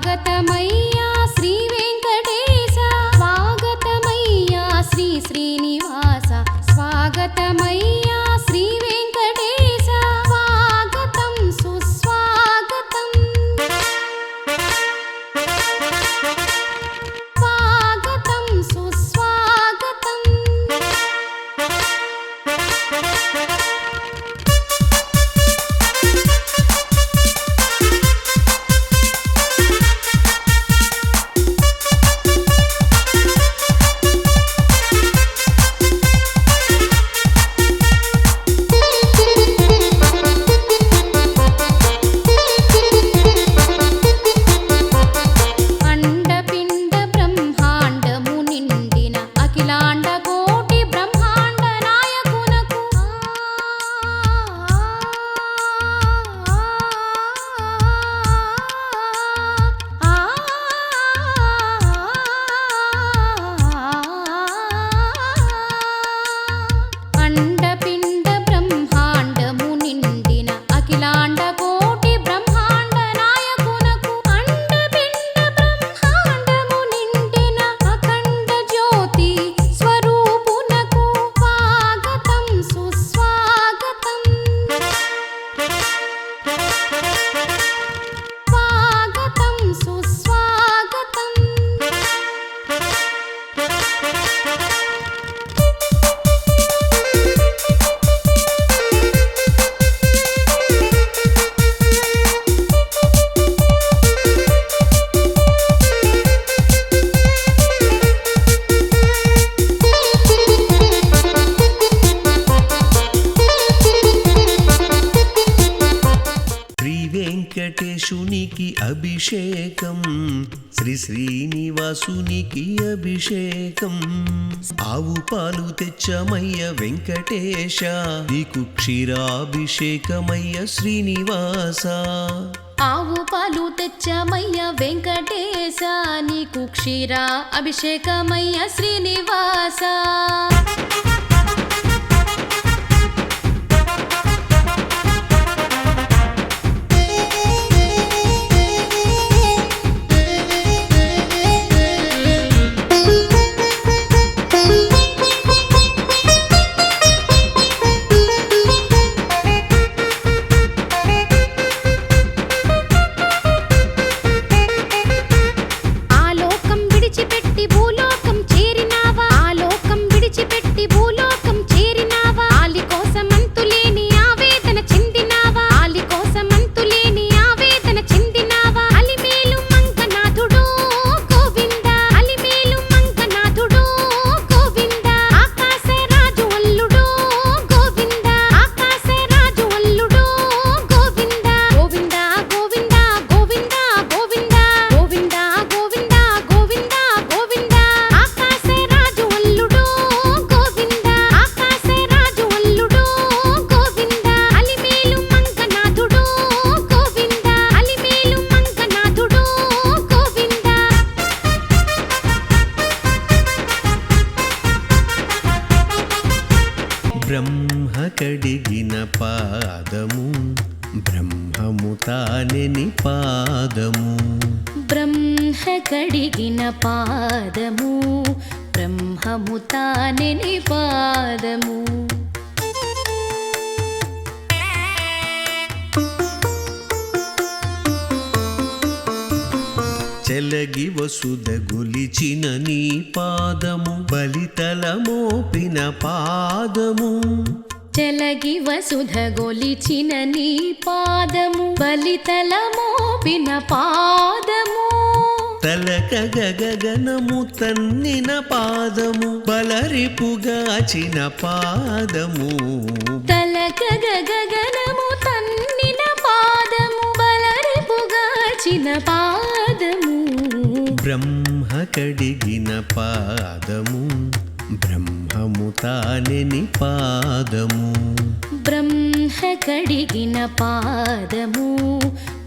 స్వాగతమయ్యా శ్రీ వెంకటేశ స్వాగతమయ్యా శ్రీ శ్రీనివాస స్వాగతమయ్యా శ్రీ వెంకటేశ స్వాగతం సుస్వాగతం స్వాగతం సుస్వాగతం అండపిండ బ్రహ్మాండము నిండిన అఖిలాండ కోటి బ్రహ్మాండ నాయకునకు అండపిండ బ్రహ్మాండము నిండిన అఖిలాండ కోటి బ్రహ్మాండ నాయకునకు అండపిండ బ్రహ్మాండము నిండిన అఖండ జ్యోతి స్వరూపునకు స్వాగతం సుస్వాగతం స్వాగతం సుస్వాగతం శ్రీ వెంకటేశునికి అభిషేకం శ్రీ శ్రీనివాసునికి అభిషేకం ఆవు పాలు తెచ్చమయ్య వెంకటేశ నీకు క్షీరాభిషేకమయ్య శ్రీనివాస ఆవు పాలు తెచ్చమయ్య వెంకటేశ నీకు క్షీరా అభిషేకమయ్య శ్రీనివాస ఆలోకం విడిచిపెట్టి భూలోకం చేరినావా ఆలోకం విడిచిపెట్టి భూలోకం చేరినావా ఆలి కోసమంతులేని ఆవేదన చెందినావా ఆలి కోసమంతులేని ఆవేదన చెందినావా అలిమేలు మంగనాథుడో గోవింద అలిమేలు మంగనాథుడో గోవింద ఆకాశరాజు అల్లుడో గోవింద ఆకాశరాజు అల్లుడో గోవింద గోవింద గోవింద గోవింద గోవింద గోవింద గోవింద గోవింద గోవింద ఆకాశరాజు అల్లుడో గోవింద ఆకాశరాజు అల్లుడో గోవింద అలిమేలు మంగనాథుడో గోవింద అలిమేలు మంగనాథుడో గోవింద బ్రహ్మ కడిగిన పాదము బ్రహ్మము తానెని పాదము బ్రహ్మ కడిగిన పాదము బ్రహ్మము తానెని పాదము చెలగి వసుద గులిచిన నీ పాదము బలితల మోపిన పాదము చెలగి వసుధ గొలిచిన నీ పాదము బలితల మోపిన పాదము తలక గగనము తన్నిన పాదము బలరిపుగాచిన పాదము తలక గగనము తన్నిన పాదము బలరిపుగాచిన పాదము బ్రహ్మ కడిగిన పాదము బ్రహ్మము తానెని పాదము బ్రహ్మ కడిగిన పాదము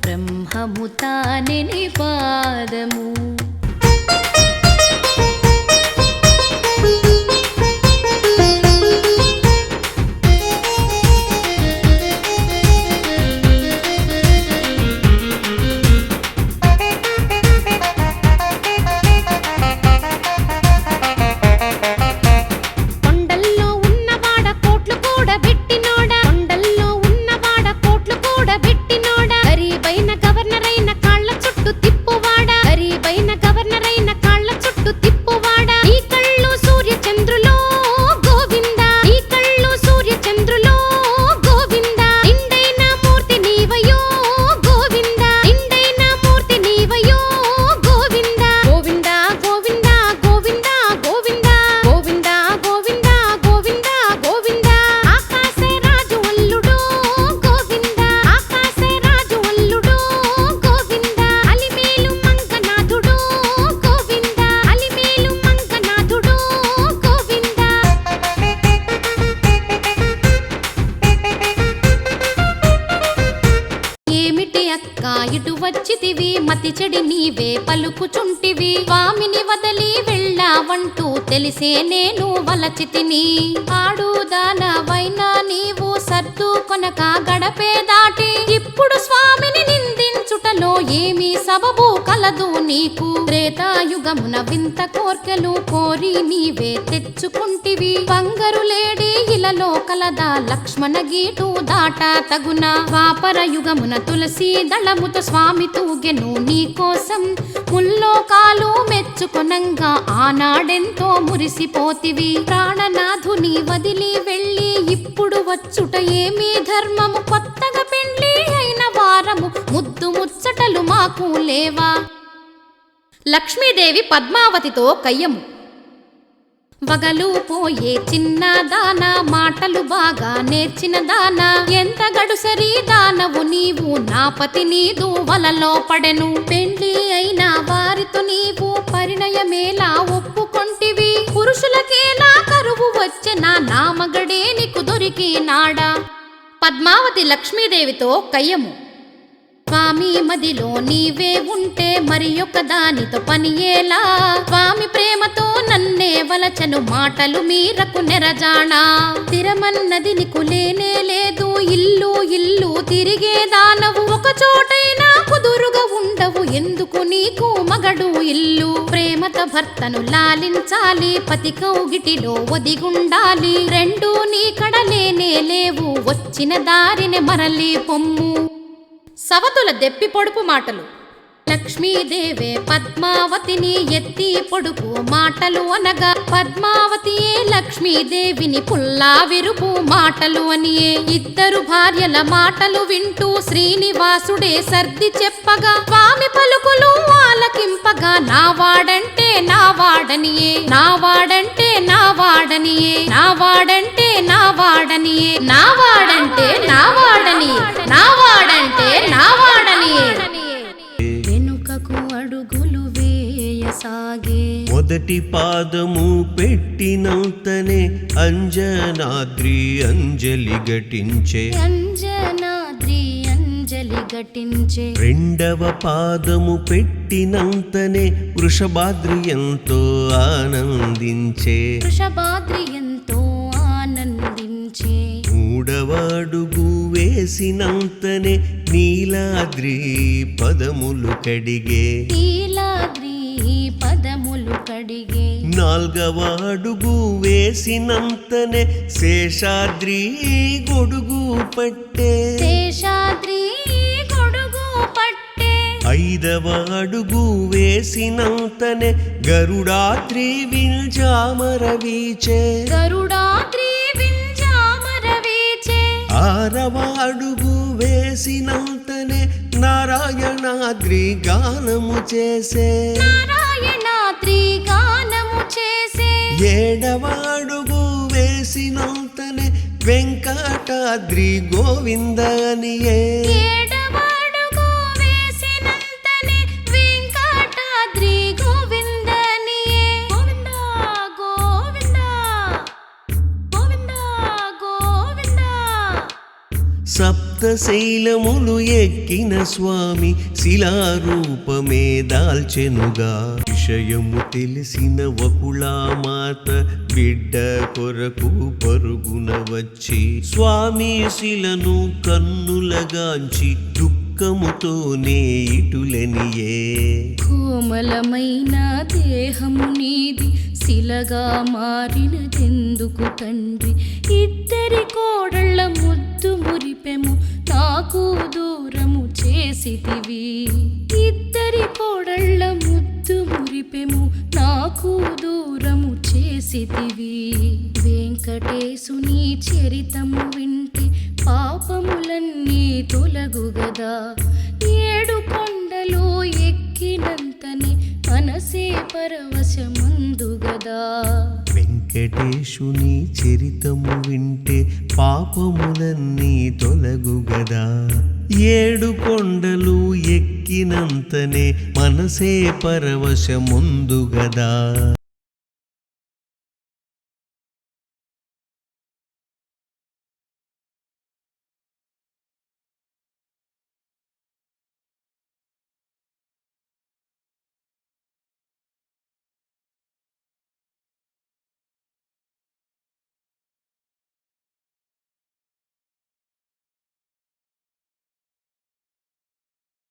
బ్రహ్మము తానెని పాదము ఏమిటి అక్క ఇటు వచ్చితివి, మతి చెడి నీవే పలుకుచుంటివి, స్వామిని వదలి వెళ్ళావంటూ తెలిసే నేను వలచితిని. ఆడుదానవైనా నీవు సర్దు కొనక గడపే దాటి, ఇప్పుడు స్వామిని నిందించుటలో ఏమీ సబబు కలదు నీకు. త్రేతాయుగమున వింత కోర్కెలు కోరి నీవే తెచ్చుకుంటివి, బంగారు లేడి ఇలలో కలదా లక్ష్మణ గీటు దాట తగున. ద్వాపర యుగమున తులసి దళముతో స్వామి తూగెను నీకోసం, ముల్లోకాలు మెచ్చుకొనంగా ఆనాడెంతో మురిసిపోతివి. ప్రాణనాథుని వదిలి వెళ్ళి ఇప్పుడు వచ్చుట ఏమీ ధర్మము, కొత్తగా పెండ్లి అయిన వారము ముద్దు ముచ్చటలు మాకు లేవా. లక్ష్మీదేవి పద్మావతితో కయ్యము. వగలు పోయే చిన్న దాన, మాటలు బాగా నేర్చిన దాన, ఎంత గడుసరి దానవు నీవు, నా పతి నీదు వలలో పడెను. పెండ్లి అయిన వారితో నీవు పరిణయమేలా ఒప్పుకొంటివి, పురుషులకేలా కరువు వచ్చెనా, నా మగడే నీకు దొరికినాడా. పద్మావతి లక్ష్మీదేవితో కయ్యము. స్వామి మదిలో నీవే ఉంటే మరి ఒక దానితో పని ఎలా, స్వామి ప్రేమతో నన్నే వలచను మాటలు మీరకు నెరజానా. స్థిరమన్నది నీకు లేనే లేదు, ఇల్లు ఇల్లు తిరిగే దానవు, ఒక చోటైనా కుదురుగా ఉండవు, ఎందుకు నీకు మగడు ఇల్లు. ప్రేమతో భర్తను లాలించాలి, పతి కౌగిటిలో ఒదిగుండాలి, రెండు నీ కడలేనే లేవు, వచ్చిన దారిని మరలి పొమ్ము. సవతుల దెప్పి పొడుపు మాటలు. లక్ష్మీదేవే పద్మావతిని ఎత్తి పొడుపు మాటలు అనగా, పద్మావతియే లక్ష్మీదేవిని పుల్లా విరుపు మాటలు అనియే. ఇద్దరు భార్యల మాటలు వింటూ శ్రీనివాసుడే సర్ది చెప్పగా, స్వామి పలుకులు ఆలకింపగా, నావాడంటే నావాడనియే, నావాడంటే నావాడనియే, నావాడంటే నావాడనియే, నావాడంటే నావాడనియే, నావాడంటే నావాడనియే. వెనుకకు అడుగులు వేయసాగే, మొదటి పాదము పెట్టినంతనే అంజనాద్రి అంజలి ఘటించే, అంజనాద్రి అంజలి ఘటించే. రెండవ పాదము పెట్టినంతనే వృషభాద్రి ఎంతో ఆనందించే, వృషభాద్రి ఎంతో ఆనందించే. మూడవ అడుగు వేసినంతనే నీలాద్రి పదములు కడిగే, నీలాద్రి పదములు కడిగే. నాల్గవ అడుగు వేసినంతనే శేషాద్రి గొడుగు పట్టే, శేషాద్రి గొడుగు పట్టే. ఐదవ అడుగు వేసినంతనే గరుడాద్రి వింజామర వీచే, గరుడాద్రి వింజామర వీచే. ఆరవ అడుగు వేసినంతనే నారాయణాద్రి గానము చేసే, నారాయణాద్రి గానము చేసే. ఏడవ అడుగు వేసినంతనే వెంకటాద్రి గోవింద అనియే, ఏడవ అడుగు వేసినంతనే వెంకటాద్రి గోవింద అనియే. గోవింద గోవింద గోవింద గోవింద. సప్తశైలములు ఎక్కిన స్వామి శిలారూపమే దాల్చెనుగా, విషయము తెలిసిన వకుళామాత బిడ్డ కొరకు పరుగున వచ్చి, స్వామి శిలను కన్నులగాంచి దుఃఖముతోనే ఇటులనియే. కోమలమైన దేహము నీది శిలగా మారినదెందుకు తండ్రి, ఇద్దరి కోడళ్ళ ముద్దు మురిపెము నాకు దూరము చేసితివి, ఇద్దరి కోడళ్ళ ముద్దు మురిపెము నాకు దూరము చేసితివి. వెంకటేశుని చరితము వింటే పాపములన్నీ తొలగు గదా, ఏడు కొండలు ఎక్కినంతనే మనసే పరవశమందు గదా. వెంకటేశుని చరితము వింటే పాపములన్నీ తొలగు గదా, ఏడు కొండలు ఎక్కినంతనే మనసే పరవశముందు గదా.